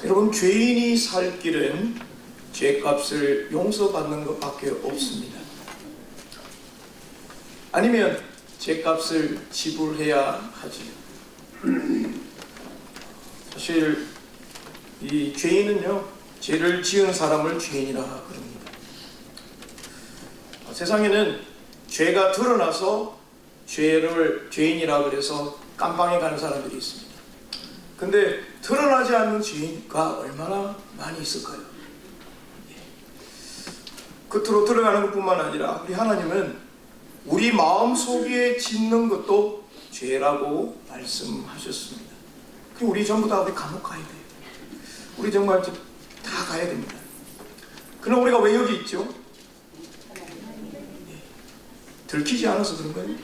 여러분, 죄인이 살 길은 죄값을 용서받는 것밖에 없습니다. 아니면 죄값을 지불해야 하지요. 사실 이 죄인은요, 죄를 지은 사람을 죄인이라 그럽니다. 세상에는 죄가 드러나서 죄를 죄인이라 그래서 깜빵에 가는 사람들이 있습니다. 근데 드러나지 않는 죄인가 얼마나 많이 있을까요? 겉으로 드러나는 것뿐만 아니라 우리 하나님은 우리 마음속에 짓는 것도 죄라고 말씀하셨습니다. 그리고 우리 전부 다 우리 감옥 가야 돼요. 우리 정말 다 가야 됩니다. 그럼 우리가 왜 여기 있죠? 들키지 않아서 그런 거예요.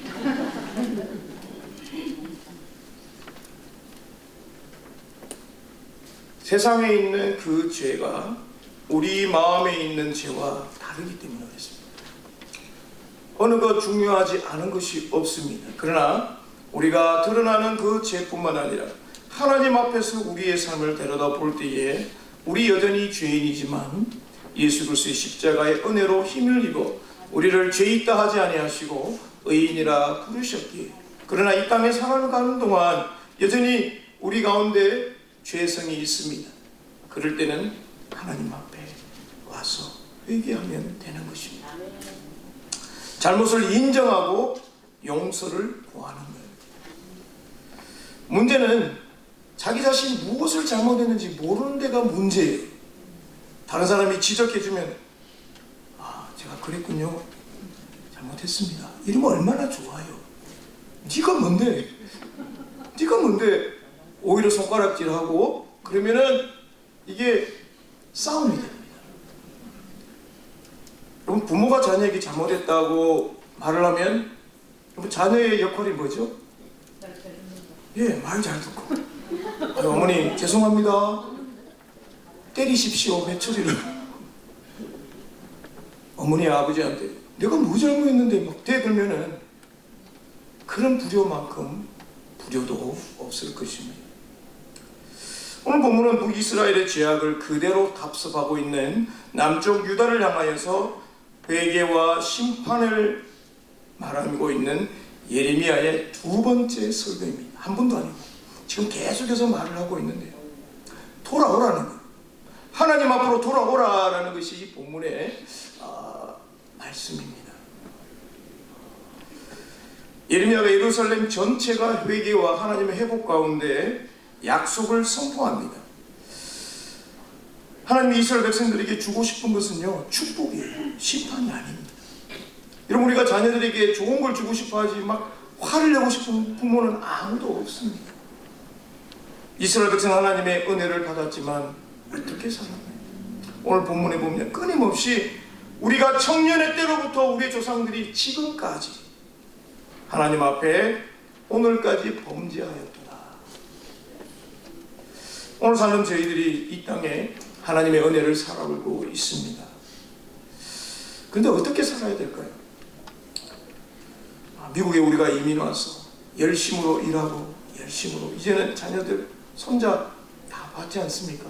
세상에 있는 그 죄가 우리 마음에 있는 죄와 다르기 때문에 그렇습니다. 어느 것 중요하지 않은 것이 없습니다. 그러나 우리가 드러나는 그 죄뿐만 아니라 하나님 앞에서 우리의 삶을 데려다 볼 때에 우리 여전히 죄인이지만 예수 그리스도의 십자가의 은혜로 힘을 입어 우리를 죄 있다 하지 아니하시고 의인이라 부르셨기에, 그러나 이 땅에 살아가는 동안 여전히 우리 가운데 죄성이 있습니다. 그럴 때는 하나님 앞에 와서 회개하면 되는 것입니다. 잘못을 인정하고 용서를 구하는 거예요. 문제는 자기 자신이 무엇을 잘못했는지 모르는 데가 문제예요. 다른 사람이 지적해주면 제가 그랬군요, 잘못했습니다, 이러면 얼마나 좋아요. 네가 뭔데? 네가 뭔데? 오히려 손가락질하고 그러면은 이게 싸움이 됩니다. 여러분, 부모가 자녀에게 잘못했다고 말을 하면 여러분, 자녀의 역할이 뭐죠? 말 잘 듣고, 어머니 죄송합니다, 때리십시오, 외쳐리를. 어머니 아버지한테 내가 뭐 잘못했는데 막 대들면은 그런 불효만큼 불효도 없을 것입니다. 오늘 본문은 북이스라엘의 죄악을 그대로 답습하고 있는 남쪽 유다를 향하여서 회개와 심판을 말하고 있는 예레미야의 두 번째 설교입니다. 한 번도 아니고 지금 계속해서 말을 하고 있는데요, 돌아오라는 것, 하나님 앞으로 돌아오라라는 것이 이 본문의 말씀입니다. 예레미야가 예루살렘 전체가 회개와 하나님의 회복 가운데 약속을 선포합니다. 하나님이 이스라엘 백성들에게 주고 싶은 것은요, 축복이에요, 심판이 아닙니다. 여러분, 우리가 자녀들에게 좋은 걸 주고 싶어 하지 막 화를 내고 싶은 부모는 아무도 없습니다. 이스라엘 백성 하나님의 은혜를 받았지만 어떻게 살았나요? 오늘 본문에 보면 끊임없이 우리가 청년의 때로부터 우리 조상들이 지금까지 하나님 앞에 오늘까지 범죄하였더라. 오늘 사는 저희들이 이 땅에 하나님의 은혜를 살아가고 있습니다. 그런데 어떻게 살아야 될까요? 미국에 우리가 이민 와서 열심으로 일하고 열심으로, 이제는 자녀들 손자 다 받지 않습니까?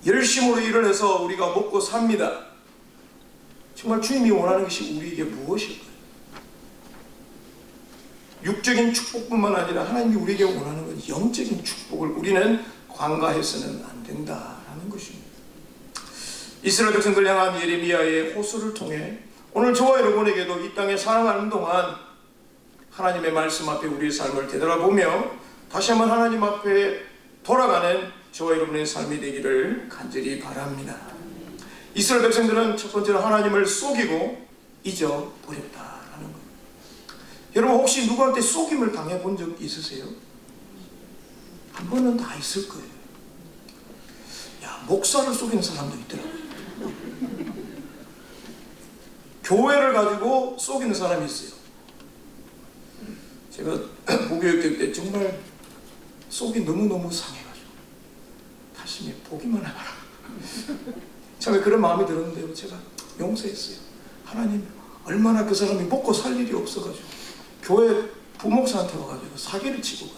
열심으로 일을 해서 우리가 먹고 삽니다. 정말 주님이 원하는 것이 우리에게 무엇일까요? 육적인 축복뿐만 아니라 하나님이 우리에게 원하는 건 영적인 축복을 우리는 관가해서는 안 된다라는 것입니다. 이스라엘 백성들 향한 예레미야의 호소를 통해 오늘 저와 여러분에게도 이 땅에 살아가는 동안 하나님의 말씀 앞에 우리의 삶을 되돌아보며 다시 한번 하나님 앞에 돌아가는 저와 여러분의 삶이 되기를 간절히 바랍니다. 이스라엘 백성들은 첫 번째로 하나님을 속이고 잊어버렸다라는 것. 여러분, 혹시 누구한테 속임을 당해본 적 있으세요? 한 번은 다 있을 거예요. 목사를 속이는 사람도 있더라고요. 교회를 가지고 속이는 사람이 있어요. 제가 무교육될 때 정말 속이 너무너무 상해가지고 다시 보기만 해봐라. 처음에 그런 마음이 들었는데요, 제가 용서했어요. 하나님, 얼마나 그 사람이 먹고 살 일이 없어가지고 교회 부목사한테 와가지고 사기를 치고 가.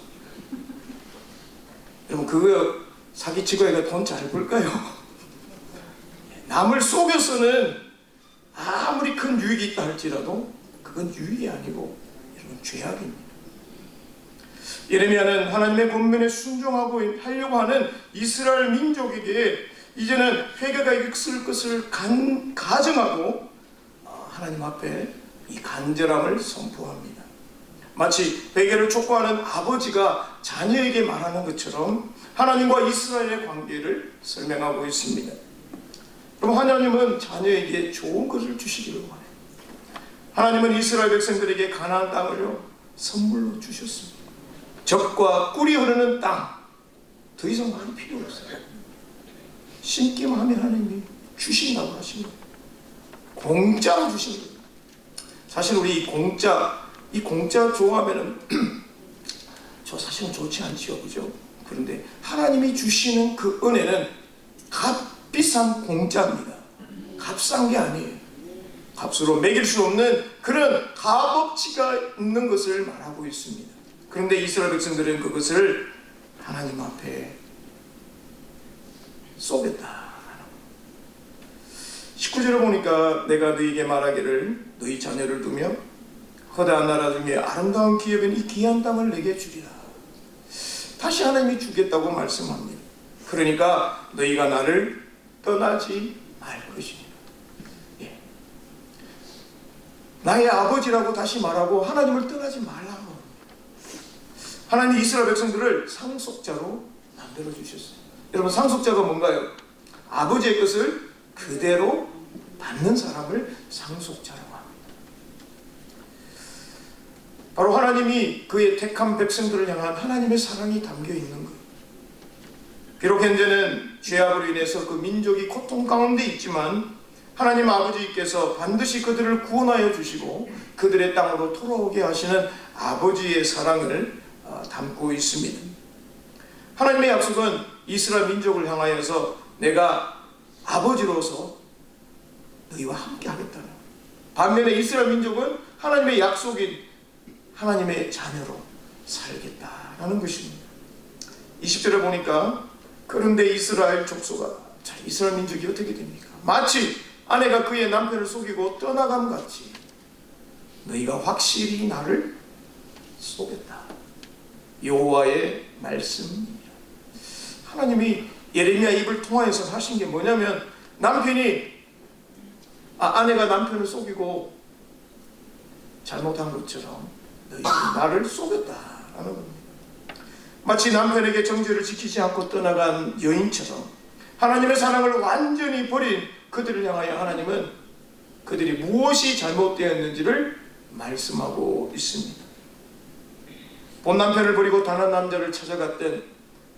여러분, 그거 사기치고 애가 돈 잘 벌까요? 남을 속여서는 아무리 큰 유익이 있다 할지라도 그건 유익이 아니고 여러분 죄악입니다. 예레미야는 하나님의 권면에 순종하고 하려고 하는 이스라엘 민족에게 이제는 회개가 있을 것을 가정하고 하나님 앞에 이 간절함을 선포합니다. 마치 회개를 촉구하는 아버지가 자녀에게 말하는 것처럼 하나님과 이스라엘의 관계를 설명하고 있습니다. 그럼 하나님은 자녀에게 좋은 것을 주시기를 원해요. 하나님은 이스라엘 백성들에게 가나안 땅을요 선물로 주셨습니다. 젖과 꿀이 흐르는 땅, 더 이상 말이 필요 없어요. 심기만 하면 하나님이 주신다고 하신 거예요. 공짜로 주신 거예요. 사실 우리 이 공짜 좋아하면은 저 사실은 좋지 않지요, 그죠? 그런데 하나님이 주시는 그 은혜는 값비싼 공짜입니다. 값싼 게 아니에요. 값으로 매길 수 없는 그런 값어치가 있는 것을 말하고 있습니다. 그런데 이스라엘 백성들은 그것을 하나님 앞에 쏘겠다. 19절을 보니까 내가 너희에게 말하기를 너희 자녀를 두며 거대한 나라 중에 아름다운 기업인 이 귀한 땅을 내게 주리라. 다시 하나님이 주겠다고 말씀합니다. 그러니까 너희가 나를 떠나지 말 것입니다. 예. 나의 아버지라고 다시 말하고 하나님을 떠나지 말라고. 하나님 이스라엘 백성들을 상속자로 만들어 주셨어요. 여러분 상속자가 뭔가요? 아버지의 것을 그대로 받는 사람을 상속자라고 합니다. 바로 하나님이 그의 택한 백성들을 향한 하나님의 사랑이 담겨 있는 거예요. 비록 현재는 죄악으로 인해서 그 민족이 고통 가운데 있지만 하나님 아버지께서 반드시 그들을 구원하여 주시고 그들의 땅으로 돌아오게 하시는 아버지의 사랑을 담고 있습니다. 하나님의 약속은 이스라엘 민족을 향하여서 내가 아버지로서 너희와 함께 하겠다는, 반면에 이스라엘 민족은 하나님의 약속인 하나님의 자녀로 살겠다라는 것입니다. 20절에 보니까 그런데 이스라엘 족속아, 자, 이스라엘 민족이 어떻게 됩니까? 마치 아내가 그의 남편을 속이고 떠나감 같이 너희가 확실히 나를 쏘겠다. 여호와의 말씀입니다. 하나님이 예레미야 입을 통하여서 하신 게 뭐냐면 아내가 남편을 속이고 잘못한 것처럼 너희들이 나를 쏘겠다라는 겁니다. 마치 남편에게 정죄를 지키지 않고 떠나간 여인처럼 하나님의 사랑을 완전히 버린 그들을 향하여 하나님은 그들이 무엇이 잘못되었는지를 말씀하고 있습니다. 본 남편을 버리고 다른 남자를 찾아갔던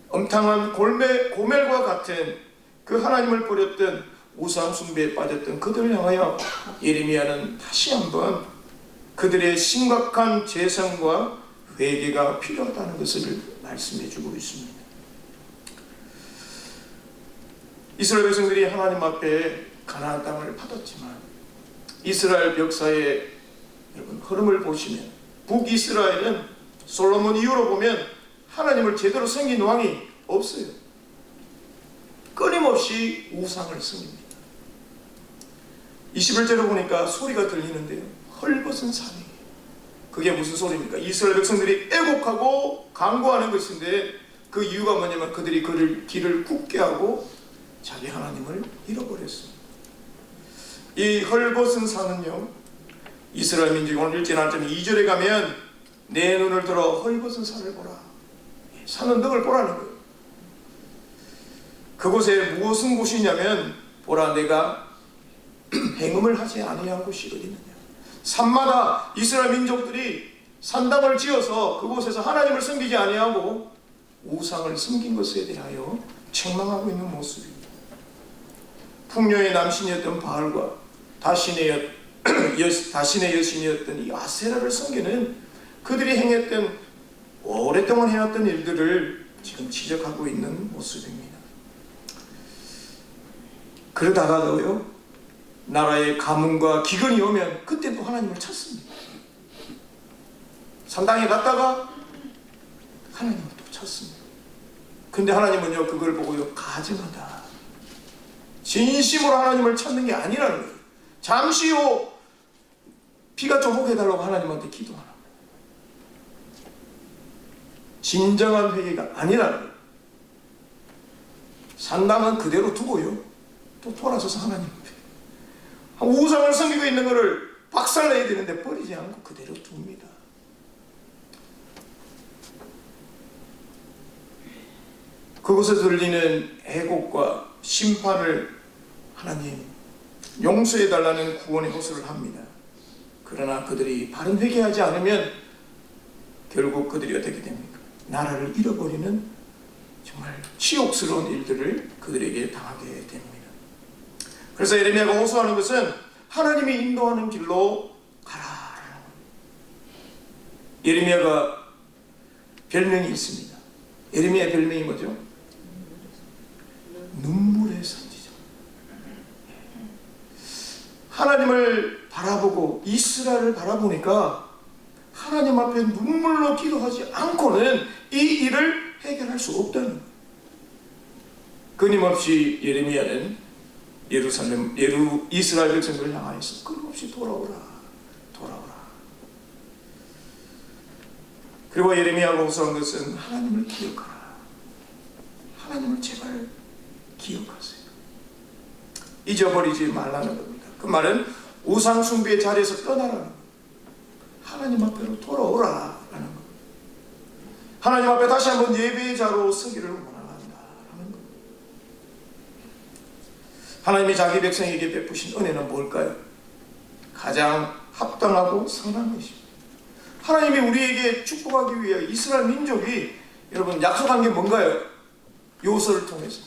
엄탕한 고멜과 같은 그 하나님을 버렸던 우상 숭배에 빠졌던 그들을 향하여 예레미야는 다시 한번 그들의 심각한 재상과 회개가 필요하다는 것을 말씀해 주고 있습니다. 이스라엘 백성들이 하나님 앞에 가나안 땅을 받았지만 이스라엘 역사의 여러분 흐름을 보시면 북이스라엘은 솔로몬 이후로 보면 하나님을 제대로 섬긴 왕이 없어요. 끊임없이 우상을 섬깁니다. 21절을 보니까 소리가 들리는데요, 헐벗은 산이. 그게 무슨 소리입니까? 이스라엘 백성들이 애곡하고 간구하는 것인데 그 이유가 뭐냐면 그들이 그를 길을 굽게 하고 자기 하나님을 잃어버렸습니다. 이 헐벗은 산은요, 이스라엘 민족이 오늘 읽지 않았지만 2절에 가면 내 눈을 들어 헐벗은 산을 보라. 산은 너를 보라는 거예요. 그곳에 무엇은 곳이냐면 보라 내가 행음을 하지 아니한 곳이 어디느냐. 산마다 이스라엘 민족들이 산당을 지어서 그곳에서 하나님을 섬기지 아니하고 우상을 섬긴 것에 대하여 책망하고 있는 모습입니다. 풍요의 남신이었던 바알과 다신의 여신이었던 이 아세라를 섬기는 그들이 행했던 오랫동안 해왔던 일들을 지금 지적하고 있는 모습입니다. 그러다가도요, 나라의 가뭄과 기근이 오면 그때 또 하나님을 찾습니다. 산당에 갔다가 하나님을 또 찾습니다. 근데 하나님은요 그걸 보고요 가증하다. 진심으로 하나님을 찾는 게 아니라는 거예요. 잠시요 피가 좀 오게 해달라고 하나님한테 기도하라. 진정한 회개가 아니라는 거예요. 상담은 그대로 두고요 또 돌아서서 하나님 앞에 우상을 섬기고 있는 것을 박살내야 되는데 버리지 않고 그대로 둡니다. 그곳에서 들리는 애곡과 심판을 하나님 용서해달라는 구원의 호소를 합니다. 그러나 그들이 바른 회개하지 않으면 결국 그들이 어떻게 됩니까? 나라를 잃어버리는 정말 치욕스러운 일들을 그들에게 당하게 됩니다. 그래서 예레미야가 호소하는 것은 하나님이 인도하는 길로 가라라는 겁니다. 예레미야가 별명이 있습니다. 예레미야의 별명이 뭐죠? 눈물의 선지자. 하나님을 바라보고 이스라엘을 바라보니까 하나님 앞에 눈물로 기도하지 않고는 이 일을 해결할 수 없다는 거예요. 끊임없이 예레미야는 이스라엘 백성들을 향하여서 끊임없이 돌아오라. 그리고 예레미야가 호소한 것은 하나님을 기억하라. 하나님을 제발 기억하세요. 잊어버리지 말라는 겁니다. 그 말은 우상 숭배의 자리에서 떠나라는 겁니다. 하나님 앞으로 돌아오라라는 겁니다. 하나님 앞에 다시 한번 예배의 자로 서기를 원한다라는 겁니다. 하나님이 자기 백성에게 베푸신 은혜는 뭘까요? 가장 합당하고 선한 것입니다. 하나님이 우리에게 축복하기 위해 이스라엘 민족이 여러분 약속한 게 뭔가요? 요소를 통해서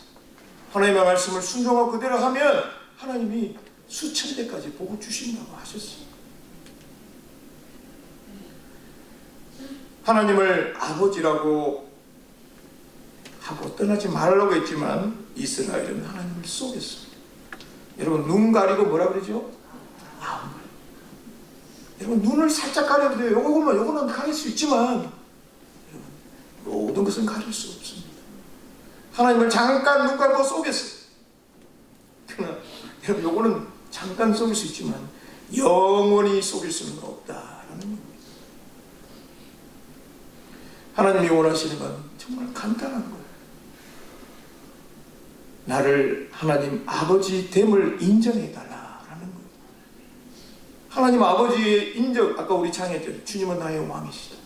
하나님의 말씀을 순종하고 그대로 하면 하나님이 수천 대까지 복을 주신다고 하셨어요. 하나님을 아버지라고 하고 떠나지 말라고 했지만 이스라엘은 하나님을 속였어요. 여러분 눈 가리고 뭐라 그러죠? 여러분 눈을 살짝 가려도 돼요. 요거는 가릴 수 있지만 여러분 모든 것은 가릴 수 없습니다. 하나님을 잠깐 눈 감고 속였어요. 그러나 여러분 요거는 잠깐 속일 수 있지만 영원히 속일 수는 없다라는 겁니다. 하나님이 원하시는 건 정말 간단한 거예요. 나를 하나님 아버지 됨을 인정해달라라는 거예요. 하나님 아버지의 인정, 아까 우리 창했죠. 주님은 나의 왕이시다.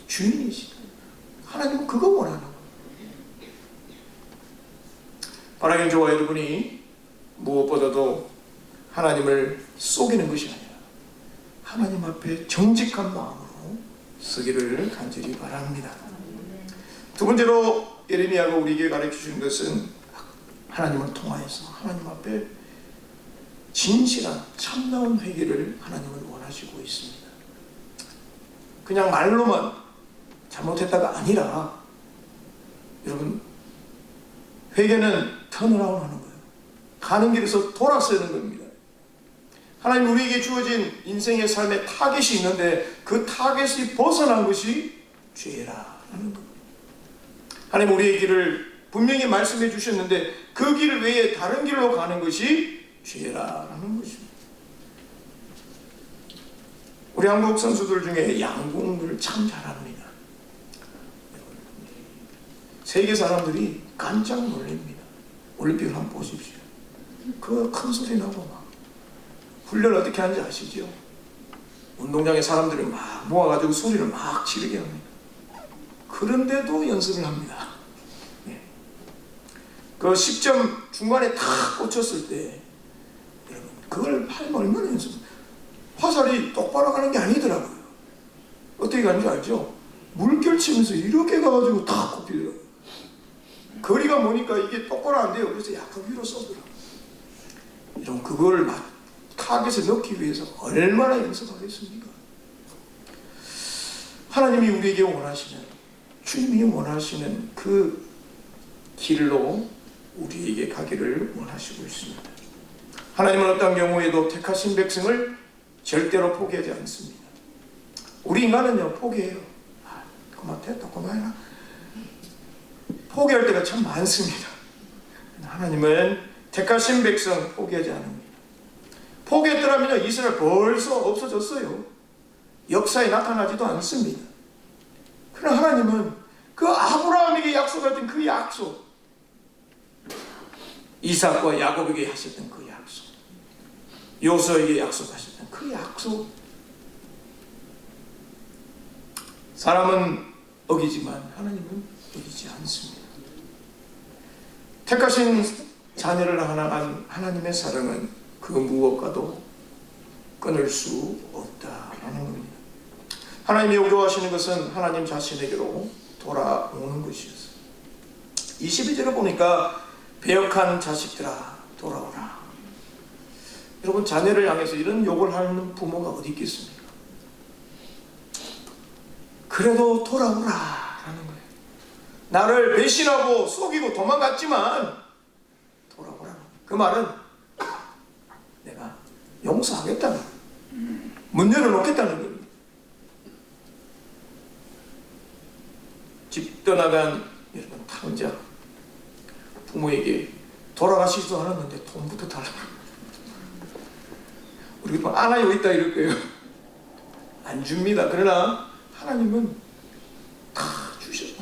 주인이시다. 하나님은 그거 원하는 거예요. 바라긴 저와 여러분이 무엇보다도 하나님을 속이는 것이 아니라 하나님 앞에 정직한 마음으로 서기를 간절히 바랍니다. 두 번째로 예레미야가 우리에게 가르쳐주는 것은 하나님을 통하여서 하나님 앞에 진실한 참다운 회개를 하나님은 원하시고 있습니다. 그냥 말로만 잘못했다가 아니라 여러분 회개는 턴어라운드 하는 거예요. 가는 길에서 돌아서는 겁니다. 하나님 우리에게 주어진 인생의 삶의 타겟이 있는데 그 타겟이 벗어난 것이 죄라는 겁니다. 하나님 우리의 길을 분명히 말씀해 주셨는데 그 길 외에 다른 길로 가는 것이 죄라는 것입니다. 우리 한국 선수들 중에 양궁을 참 잘합니다. 세계 사람들이 깜짝 놀랍니다. 올림픽을 한번 보십시오. 그 큰 소리 나고 막 훈련 어떻게 하는지 아시죠? 운동장에 사람들을 막 모아가지고 소리를 막 지르게 합니다. 그런데도 연습을 합니다. 네. 그 10점 중간에 탁 꽂혔을 때 여러분 그걸 하면 얼마나 연습? 화살이 똑바로 가는 게 아니더라고요. 어떻게 가는지 알죠? 물결 치면서 이렇게 가가지고 탁 꼽히더라고요. 거리가 뭐니까 이게 똑바로 안 돼요. 그래서 약간 위로 쏘더라고요. 여러분 그걸 막 타겟에 넣기 위해서 얼마나 연습하겠습니까? 하나님이 우리에게 원하시는, 주님이 원하시는 그 길로 우리에게 가기를 원하시고 있습니다. 하나님은 어떤 경우에도 택하신 백성을 절대로 포기하지 않습니다. 우리 인간은요 포기해요. 그만 됐다 그만해라. 포기할 때가 참 많습니다. 하나님은 택하신 백성 포기하지 않습니다. 포기했더라면요 이스라엘 벌써 없어졌어요. 역사에 나타나지도 않습니다. 그러나 하나님은 그 아브라함에게 약속했던 그 약속, 이삭과 야곱에게 하셨던 그 약속, 요수에게 약속하셨던 그 약속, 사람은 어기지만 하나님은 어기지 않습니다. 택하신 자녀를 향한 하나님의 사랑은 그 무엇과도 끊을 수 없다라는 겁니다. 하나님이 요구하시는 것은 하나님 자신에게로 돌아오는 것이었어요. 22절을 보니까 배역한 자식들아 돌아오라. 여러분, 자녀를 향해서 이런 욕을 하는 부모가 어디 있겠습니까? 그래도 돌아오라 라는 거예요. 나를 배신하고 속이고 도망갔지만 돌아오라. 그 말은 내가 용서하겠다는, 문 열어놓겠다는 겁니다. 집 떠나간 여러분 탕자 부모에게 돌아가시지도 않았는데 돈부터 달라고, 우리 뭐 안아요 있다 이럴 거예요. 안 줍니다. 그러나 하나님은 다 주셨어요.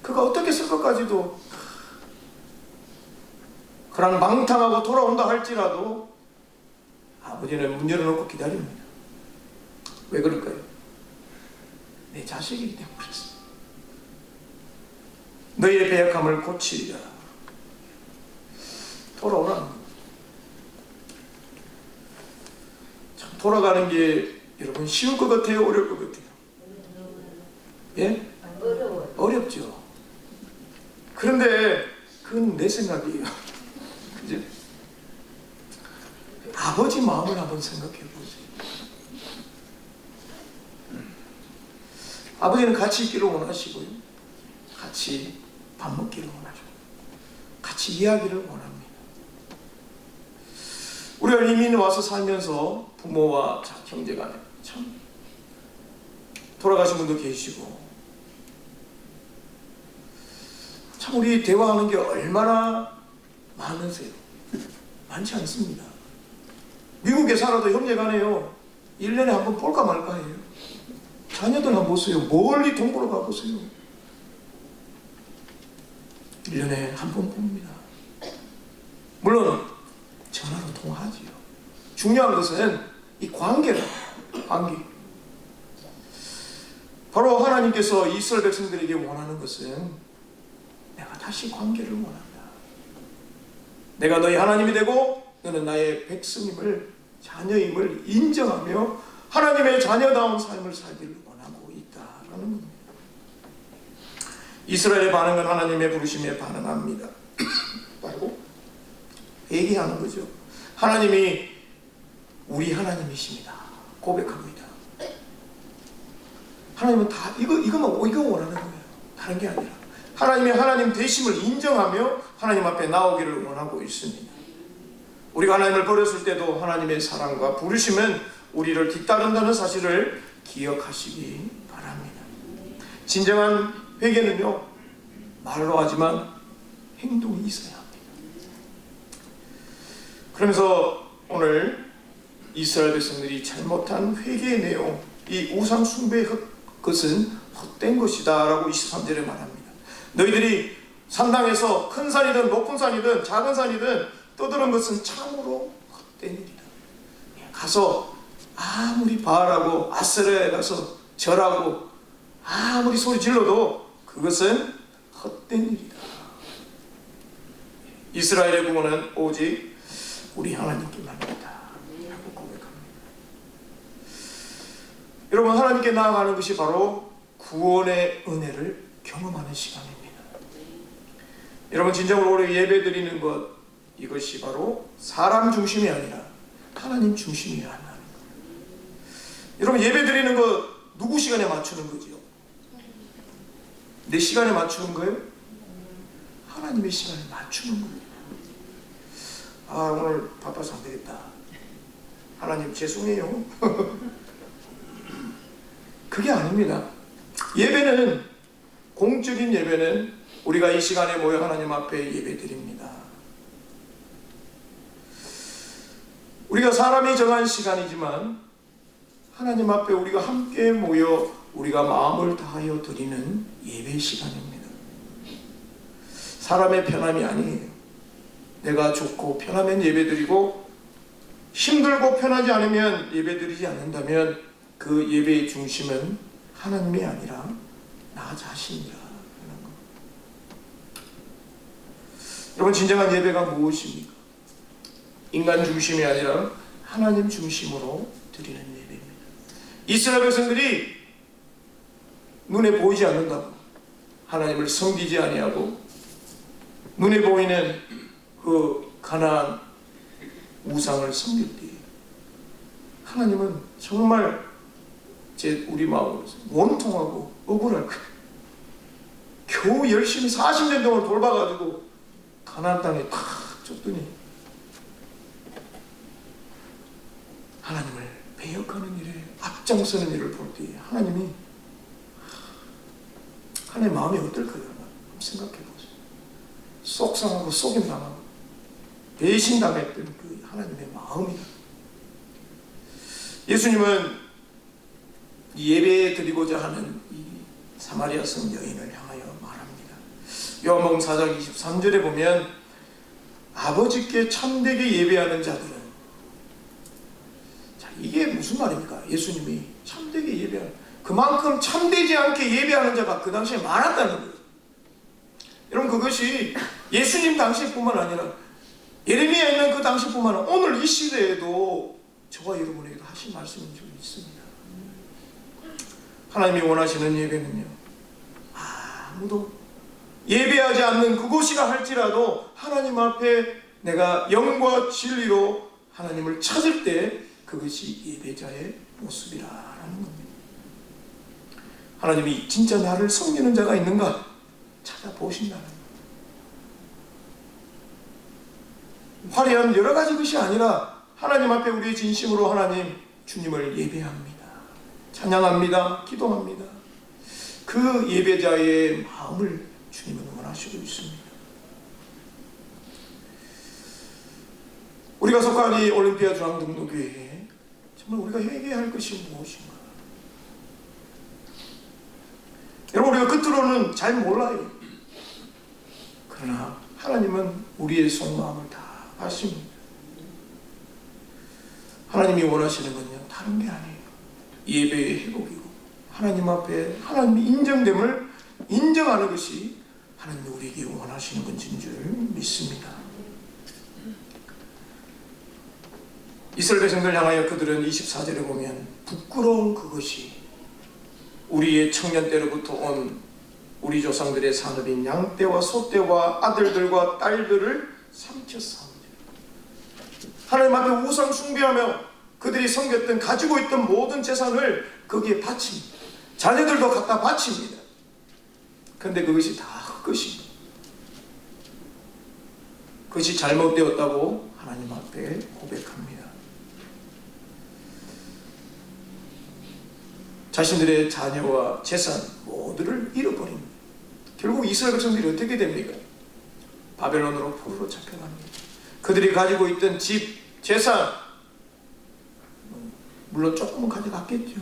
그가 어떻게 쓸 것까지도 그랑 망탕하고 돌아온다 할지라도 아버지는 문 열어놓고 기다립니다. 왜 그럴까요? 내 자식이기 때문에 그렇습니다. 너희의 배역함을 고치리라. 돌아오라. 참 돌아가는 게 여러분 쉬울 것 같아요? 어려울 것 같아요? 예? 어렵죠. 그런데 그건 내 생각이에요. 그죠? 아버지 마음을 한번 생각해 보세요. 아버지는 같이 있기를 원하시고요, 같이 밥 먹기를 원하죠. 같이 이야기를 원합니다. 우리가 이민 와서 살면서 부모와 형제간에 참 돌아가신 분도 계시고, 참 우리 대화하는 게 얼마나 많으세요? 많지 않습니다. 미국에 살아도 형제간에요 1년에 한 번 볼까 말까 해요. 자녀들 한번 보세요. 멀리 돈 벌어 가보세요. 1년에 한 번 봅니다. 물론 전화로 통화하지요. 중요한 것은 이 관계다. 관계. 바로 하나님께서 이스라엘 백성들에게 원하는 것은 내가 다시 관계를 원한다. 내가 너희 하나님이 되고 너는 나의 백성임을, 자녀임을 인정하며 하나님의 자녀다운 삶을 살기를 원하고 있다라는 겁니다. 이스라엘의 반응은 하나님의 부르심에 반응합니다. 바로 얘기하는 거죠. 하나님이 우리 하나님이십니다. 고백합니다. 하나님은 다 이거 원하는 거예요. 다른 게 아니라 하나님의 하나님 되심을 인정하며 하나님 앞에 나오기를 원하고 있습니다. 우리가 하나님을 버렸을 때도 하나님의 사랑과 부르심은 우리를 뒤따른다는 사실을 기억하시기 바랍니다. 진정한 회개는요, 말로 하지만 행동이 있어야 합니다. 그러면서 오늘 이스라엘 백성들이 잘못한 회개의 내용, 이 우상 숭배의 것은 헛된 것이다 라고 23절에 말합니다. 너희들이 산당에서 큰 산이든 높은 산이든 작은 산이든 떠드는 것은 참으로 헛된 일이다. 가서 아무리 바알하고 아세라에 가서 절하고 아무리 소리 질러도 그것은 헛된 일이다. 이스라엘의 구원은 오직 우리 하나님께만 있다 라고 고백합니다. 여러분, 하나님께 나아가는 것이 바로 구원의 은혜를 경험하는 시간입니다. 여러분, 진정으로 우리 예배 드리는 것, 이것이 바로 사람 중심이 아니라 하나님 중심이어야 한다는 거예요. 여러분, 예배 드리는 것 누구 시간에 맞추는 거죠? 내 시간에 맞추는 거예요? 하나님의 시간에 맞추는 거예요. 아, 오늘 바빠서 안 되겠다. 하나님 죄송해요. 그게 아닙니다. 예배는, 공적인 예배는 우리가 이 시간에 모여 하나님 앞에 예배드립니다. 우리가 사람이 정한 시간이지만 하나님 앞에 우리가 함께 모여 우리가 마음을 다하여 드리는 예배 시간입니다. 사람의 편함이 아니에요. 내가 좋고 편하면 예배드리고 힘들고 편하지 않으면 예배드리지 않는다면 그 예배의 중심은 하나님이 아니라 나 자신이라 하는 것. 여러분, 진정한 예배가 무엇입니까? 인간 중심이 아니라 하나님 중심으로 드리는 예배입니다. 이스라엘 백성들이 눈에 보이지 않는다고 하나님을 섬기지 아니하고 눈에 보이는 그 가나안 우상을 섬길 때 하나님은 정말 우리 마음으로 원통하고 억울할 거예요. 겨우 열심히 40년 동안 돌봐가지고 가나안 땅에 탁 줬더니 하나님을 배역하는 일에 앞장서는 일을 볼 때 하나님이 하나님의 마음이 어떨까요? 한번 생각해 보세요. 속상하고 속임당하고 배신당했던 그 하나님의 마음이다. 예수님은 예배 드리고자 하는 이 사마리아 성 여인을 향하여 말합니다. 요한복음 4장 23절에 보면 아버지께 참되게 예배하는 자들은, 자, 이게 무슨 말입니까? 예수님이 참되게 예배하는, 그만큼 참되지 않게 예배하는 자가 그 당시에 많았다는 거예요. 여러분, 그것이 예수님 당시뿐만 아니라 예레미야 있는 그 당시뿐만 아니라 오늘 이 시대에도 저와 여러분에게도 하신 말씀인 줄 믿습니다. 하나님이 원하시는 예배는요, 아무도 예배하지 않는 그곳이라 할지라도 하나님 앞에 내가 영과 진리로 하나님을 찾을 때 그것이 예배자의 모습이라는 겁니다. 하나님이 진짜 나를 섬기는 자가 있는가 찾아보신다는 거예요. 화려한 여러 가지 것이 아니라 하나님 앞에 우리의 진심으로 하나님 주님을 예배합니다. 찬양합니다. 기도합니다. 그 예배자의 마음을 주님은 원하시고 있습니다. 우리가 속한 이 올림피아 중앙등록교회에 정말 우리가 회개해야 할 것이 무엇인가? 여러분, 우리가 겉으로는 잘 몰라요. 그러나 하나님은 우리의 속마음을 다 아십니다. 하나님이 원하시는 건요, 다른 게 아니에요. 예배의 회복이고 하나님 앞에 하나님의 인정됨을 인정하는 것이 하나님이 우리에게 원하시는 것인 줄 믿습니다. 이스라엘 백성들 향하여 그들은 24절에 보면 부끄러운 그것이 우리의 청년 때로부터 온 우리 조상들의 산업인 양떼와 소떼와 아들들과 딸들을 삼켰사옵니다. 하나님 앞에 우상 숭배하며 그들이 섬겼던 가지고 있던 모든 재산을 거기에 바칩니다. 자녀들도 갖다 바칩니다. 그런데 그것이 다 헛것입니다. 그것이 잘못되었다고 하나님 앞에 고백합니다. 자신들의 자녀와 재산 모두를 잃어버립니다. 결국 이스라엘 백성들이 어떻게 됩니까? 바벨론으로 포로로 잡혀갑니다. 그들이 가지고 있던 집, 재산, 물론 조금은 가져갔겠죠.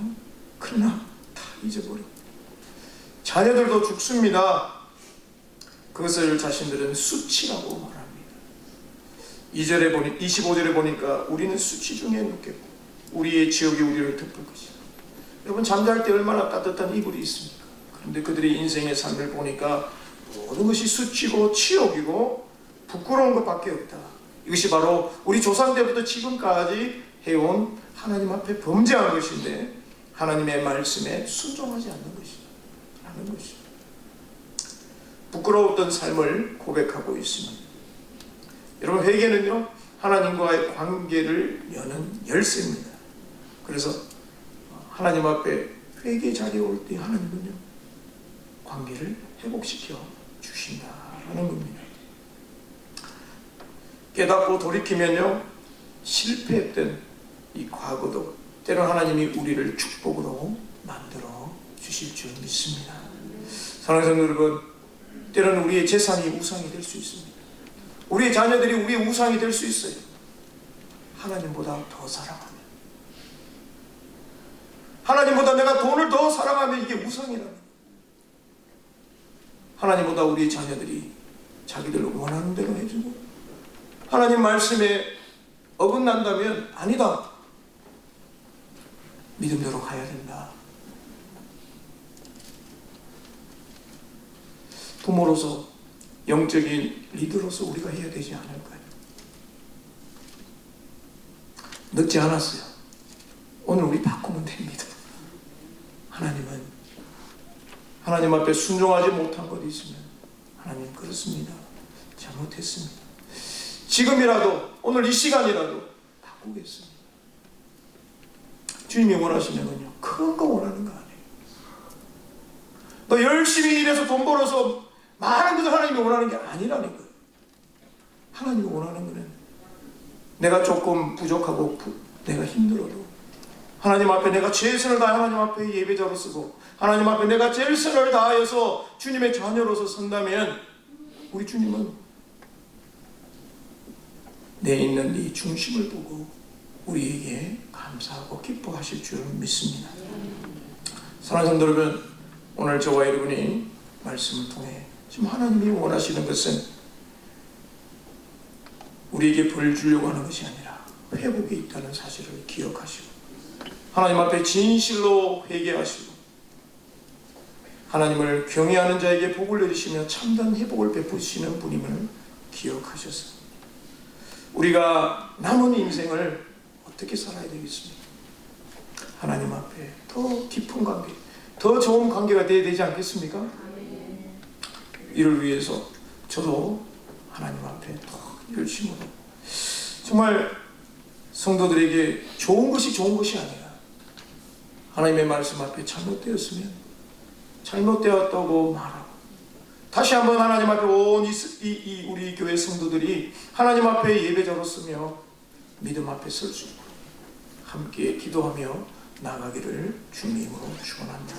그러나 다 잊어버립니다. 자녀들도 죽습니다. 그것을 자신들은 수치라고 말합니다. 25절에 보니까 우리는 수치 중에 놓겠고 우리의 지옥이 우리를 덮을 것이다. 여러분, 잠잘 때 얼마나 따뜻한 이불이 있습니까? 그런데 그들의 인생의 삶을 보니까 모든 것이 수치고 치욕이고 부끄러운 것밖에 없다. 이것이 바로 우리 조상 때부터 지금까지 해온 하나님 앞에 범죄한 것인데 하나님의 말씀에 순종하지 않는 것이다 라는 것이다. 부끄러웠던 삶을 고백하고 있습니다. 여러분, 회개는요, 하나님과의 관계를 여는 열쇠입니다. 그래서 하나님 앞에 회개 자리에 올 때 하나님은요, 관계를 회복시켜 주신다라는 겁니다. 깨닫고 돌이키면요, 실패했던 이 과거도 때론 하나님이 우리를 축복으로 만들어 주실 줄 믿습니다. 사랑하는 성도 여러분, 때로는 우리의 재산이 우상이 될 수 있습니다. 우리의 자녀들이 우리의 우상이 될 수 있어요. 하나님보다 더 사랑하면, 하나님보다 내가 돈을 더 사랑하면 이게 우상이라는 거예요. 하나님보다 우리 자녀들이 자기들 원하는 대로 해주고, 하나님 말씀에 어긋난다면 아니다, 믿음대로 가야 된다. 부모로서, 영적인 리더로서 우리가 해야 되지 않을까요? 늦지 않았어요. 오늘 우리 바꾸면 됩니다. 하나님 앞에 순종하지 못한 것 있으면, 하나님 그렇습니다, 잘못했습니다, 지금이라도, 오늘 이 시간이라도 바꾸겠습니다. 주님이 원하시면은요, 큰 거 원하는 거 아니에요. 너 열심히 일해서 돈 벌어서 많은 것을 하나님이 원하는 게 아니라는 거예요. 하나님이 원하는 거는 내가 조금 부족하고 내가 힘들어도 하나님 앞에 내가 최선을 다해 하나님 앞에 예배자로 쓰고, 하나님 앞에 내가 최선을 다하여서 주님의 자녀로서 선다면, 우리 주님은 내 있는 이 중심을 보고 우리에게 감사하고 기뻐하실 줄 믿습니다. 사랑하는 성도 여러분, 오늘 저와 여러분이 말씀을 통해 지금 하나님이 원하시는 것은 우리에게 벌 주려고 하는 것이 아니라 회복이 있다는 사실을 기억하시고, 하나님 앞에 진실로 회개하시고, 하나님을 경외하는 자에게 복을 내리시며 참된 회복을 베푸시는 분임을 기억하셔서 우리가 남은 인생을 어떻게 살아야 되겠습니까? 하나님 앞에 더 깊은 관계, 더 좋은 관계가 되어야 되지 않겠습니까? 이를 위해서 저도 하나님 앞에 더 열심으로, 정말 성도들에게 좋은 것이 아니라 하나님의 말씀 앞에 잘못되었으면 잘못되었다고 말하고, 다시 한번 하나님 앞에 온 우리 교회 성도들이 하나님 앞에 예배자로 서며 믿음 앞에 설 수 있고 함께 기도하며 나가기를 주님으로 축원합니다.